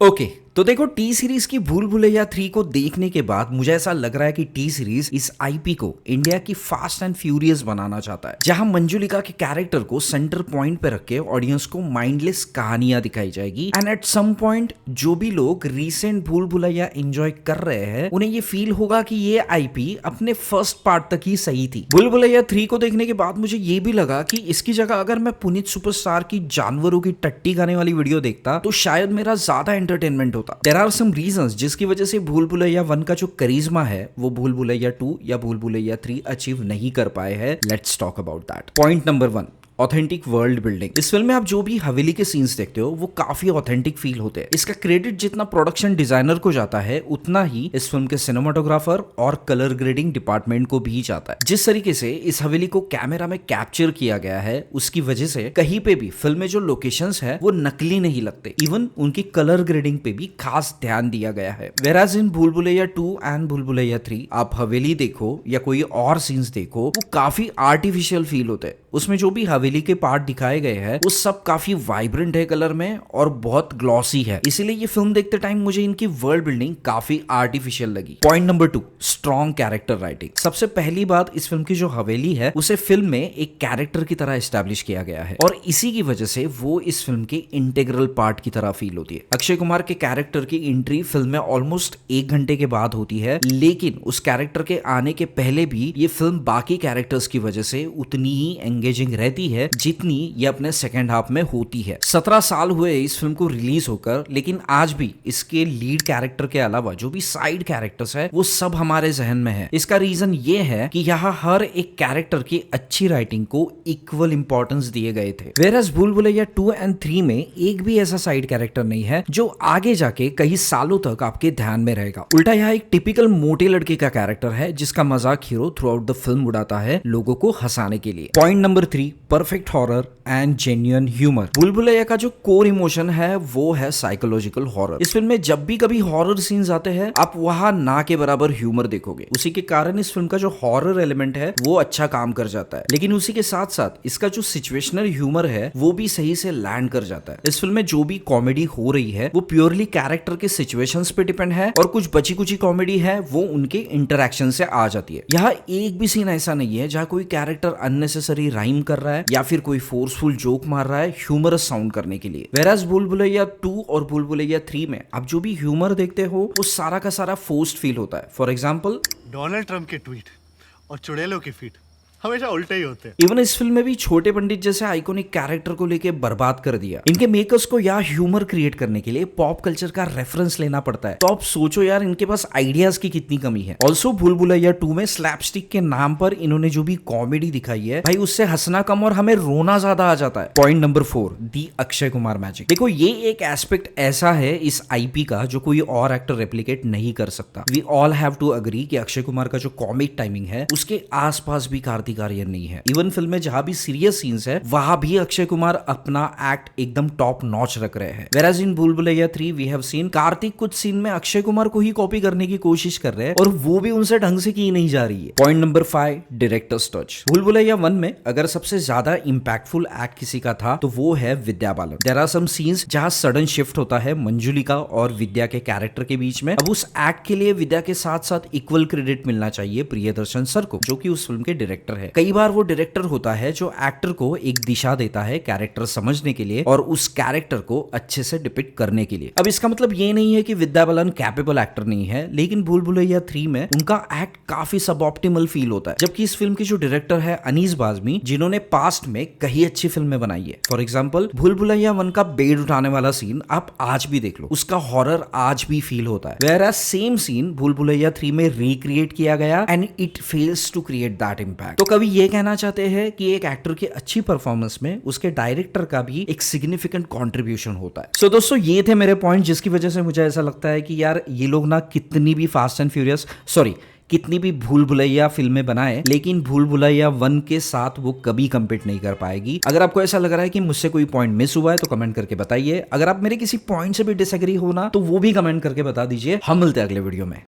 Okay तो देखो T series की भूल भुलैया 3 को देखने के बाद मुझे ऐसा लग रहा है कि टी सीरीज इस आईपी को इंडिया की फास्ट एंड फ्यूरियस बनाना चाहता है, जहां मंजुलिका के कैरेक्टर को सेंटर पॉइंट पे रख के ऑडियंस को माइंडलेस कहानियां दिखाई जाएगी एंड एट सम पॉइंट जो भी लोग रीसेंट भूल भुलैया एंजॉय कर रहे हैं उन्हें ये फील होगा कि ये आईपी अपने फर्स्ट पार्ट तक ही सही थी। भूल भुलैया 3 को देखने के बाद मुझे ये भी लगा कि इसकी जगह अगर मैं पुनीत सुपरस्टार की जानवरों की टट्टी गाने वाली वीडियो देखता तो शायद मेरा ज्यादा एंटरटेनमेंट होता। देयर आर सम रीजंस जिसकी वजह से भूल भुलैया 1 का जो करिश्मा है वो भूल भुलैया 2 या भूल भुलैया 3 अचीव नहीं कर पाए हैं। Let's talk about that. Point number 1, authentic world building. इस फिल्म में आप जो भी हवेली के सीन्स देखते हो वो काफी ऑथेंटिक फील होते हैं। इसका क्रेडिट जितना प्रोडक्शन डिजाइनर को जाता है उतना ही इस फिल्म के सिनेमाटोग्राफर और कलर ग्रेडिंग डिपार्टमेंट को भी जाता है। जिस तरीके से इस हवेली को कैमरा में कैप्चर किया गया है उसकी वजह से कहीं पे भी फिल्म में जो लोकेशंस है वो नकली नहीं लगते। इवन उनकी कलर ग्रेडिंग पे भी खास ध्यान दिया गया है। वेराज इन भूल भुलैया 2 एंड भूल भुलैया 3 आप हवेली देखो या कोई और सीन्स देखो वो काफी आर्टिफिशियल फील होते हैं। उसमें जो भी हवेली के पार्ट दिखाए गए हैं वो सब काफी वाइब्रेंट है कलर में और बहुत ग्लॉसी है, इसीलिए ये फिल्म देखते टाइम मुझे इनकी वर्ल्ड बिल्डिंग काफी आर्टिफिशियल लगी। Point number 2, strong character writing. सबसे पहली बात, इस फिल्म की जो हवेली है उसे फिल्म में एक कैरेक्टर की तरह एस्टैब्लिश किया गया है और इसी की वजह से वो इस फिल्म के इंटीग्रल पार्ट की तरह फील होती है। अक्षय कुमार के कैरेक्टर की एंट्री फिल्म में ऑलमोस्ट 1 घंटे के बाद होती है, लेकिन उस कैरेक्टर के आने के पहले भी ये फिल्म बाकी कैरेक्टर्स की वजह से उतनी ही एंगेजिंग रहती है जितनी ये अपने सेकेंड हाफ में होती है। 17 साल हुए इस फिल्म को रिलीज होकर, लेकिन आज भी इसके लीड कैरेक्टर के अलावा जो भी साइड कैरेक्टर्स है वो सब हमारे जहन में है। इसका रीजन ये है कि यहाँ हर एक कैरेक्टर की अच्छी राइटिंग को इक्वल इंपॉर्टेंस दिए गए थे। वेरस भूल भुलैया 2 एंड 3 में एक भी ऐसा साइड कैरेक्टर नहीं है जो आगे जाके कई सालों तक आपके ध्यान में रहेगा। उल्टा यहाँ एक टिपिकल मोटे लड़के का कैरेक्टर है जिसका मजाक hero through out the film उड़ाता है लोगों को हंसाने के लिए। Point number 3, perfect horror and genuine humour. भूल भुलैया का जो कोर इमोशन है वो है साइकोलॉजिकल हॉरर। इस फिल्म में जब भी कभी हॉरर सीन्स आते हैं आप वहां ना के बराबर ह्यूमर देखोगे। उसी के कारण इस फिल्म का जो हॉरर एलिमेंट है वो अच्छा काम कर जाता है, लेकिन उसी के साथ साथ इसका जो सिचुएशनल ह्यूमर है वो भी सही से लैंड कर जाता है। इस फिल्म में जो भी कॉमेडी हो रही है वो प्योरली कैरेक्टर के सिचुएशंस पे डिपेंड है और कुछ बची कुची कॉमेडी है वो उनके इंटरेक्शन से आ जाती है। यहाँ एक भी सीन ऐसा नहीं है जहाँ कोई कैरेक्टर अननेसेसरी राइम कर रहा है या फिर कोई फोर्सफुल जोक मार रहा है ह्यूमरस साउंड करने के लिए। वेराज भूल भुलैया 2 और भूल भुलैया 3 में आप जो भी ह्यूमर देखते हो वो सारा का सारा फोर्स्ड फील होता है। फॉर एग्जांपल, डोनाल्ड ट्रंप के ट्वीट और चुड़ैलों के फीट हमेशा उल्टे ही होते हैं। इवन इस फिल्म में भी छोटे पंडित जैसे आइकॉनिक कैरेक्टर को लेके बर्बाद कर दिया। इनके मेकर्स को यहाँ ह्यूमर क्रिएट करने के लिए पॉप कल्चर का रेफरेंस लेना पड़ता है। तो आप सोचो यार इनके पास आइडियाज की कितनी कमी है। ऑल्सो भूल भुलैया 2 में स्लैपस्टिक के नाम पर इन्होंने जो भी कॉमेडी दिखाई है भाई उससे हंसना कम और हमें रोना ज्यादा आ जाता है। पॉइंट नंबर 4, दी अक्षय कुमार मैजिक। देखो ये एक एस्पेक्ट ऐसा है इस आईपी का जो कोई और एक्टर रेप्लिकेट नहीं कर सकता। We all have to agree कि अक्षय कुमार का जो कॉमिक टाइमिंग है उसके आसपास भी कार्तिक आर्यन नहीं है। इवन फिल्म में जहां भी सीरियस सीन्स है वहां भी अक्षय कुमार अपना एक्ट एकदम टॉप नॉच रख रहे हैं। Whereas in Bhool Bhulaiyaa 3 we have seen Kartik कुछ सीन में अक्षय कुमार को ही कॉपी करने की कोशिश कर रहे हैं और वो भी उनसे ढंग से की नहीं जा रही है। Point number 5, directors touch. भूल भुलैया 1 में अगर सबसे ज्यादा इंपैक्टफुल एक्ट किसी का था तो वो है Vidya Balan. There are some scenes जहां सडन शिफ्ट होता है मंजुलिका और विद्या के कैरेक्टर के बीच में। अब उस एक्ट के लिए विद्या के साथ साथ इक्वल क्रेडिट मिलना चाहिए प्रियदर्शन सर को जो कि उस फिल्म के डायरेक्टर है। कई बार वो डायरेक्टर होता है जो एक्टर को एक दिशा देता है कैरेक्टर समझने के लिए और उस कैरेक्टर को अच्छे से डिपिक्ट करने के लिए। अब इसका मतलब ये नहीं है कि विद्या बालन कैपेबल एक्टर नहीं है, लेकिन भूल भुलैया 3 में उनका एक्ट काफी सब ऑप्टिमल फील होता है। जबकि इस फिल्म की जो डायरेक्टर है अनीस बाज़मी जिन्होंने पास्ट में कई अच्छी फिल्में बनाई है। फॉर एग्जाम्पल भूल भुलैया 1 का बेड उठाने वाला सीन आप आज भी देख लो, उसका हॉरर आज भी फील होता है। वेयर सेम सीन भूल भुलैया 3 में रिक्रिएट किया गया and it fails to create that impact. तो कभी ये कहना चाहते हैं कि एक एक्टर की अच्छी परफॉर्मेंस में उसके डायरेक्टर का भी एक सिग्निफिकेंट कंट्रीब्यूशन होता है। सो दोस्तों ये थे मेरे पॉइंट जिसकी वजह से मुझे ऐसा लगता है कि यार ये लोग ना कितनी भी फास्ट एंड फ्यूरियस कितनी भी भूल भुलैया फिल्में बनाए लेकिन भूल भुलैया 1 के साथ वो कभी कंपीट नहीं कर पाएगी। अगर आपको ऐसा लग रहा है कि मुझसे कोई पॉइंट मिस हुआ है तो कमेंट करके बताइए। अगर आप मेरे किसी पॉइंट से भी डिसएग्री हो ना तो वो भी कमेंट करके बता दीजिए। हम मिलते हैं अगले वीडियो में।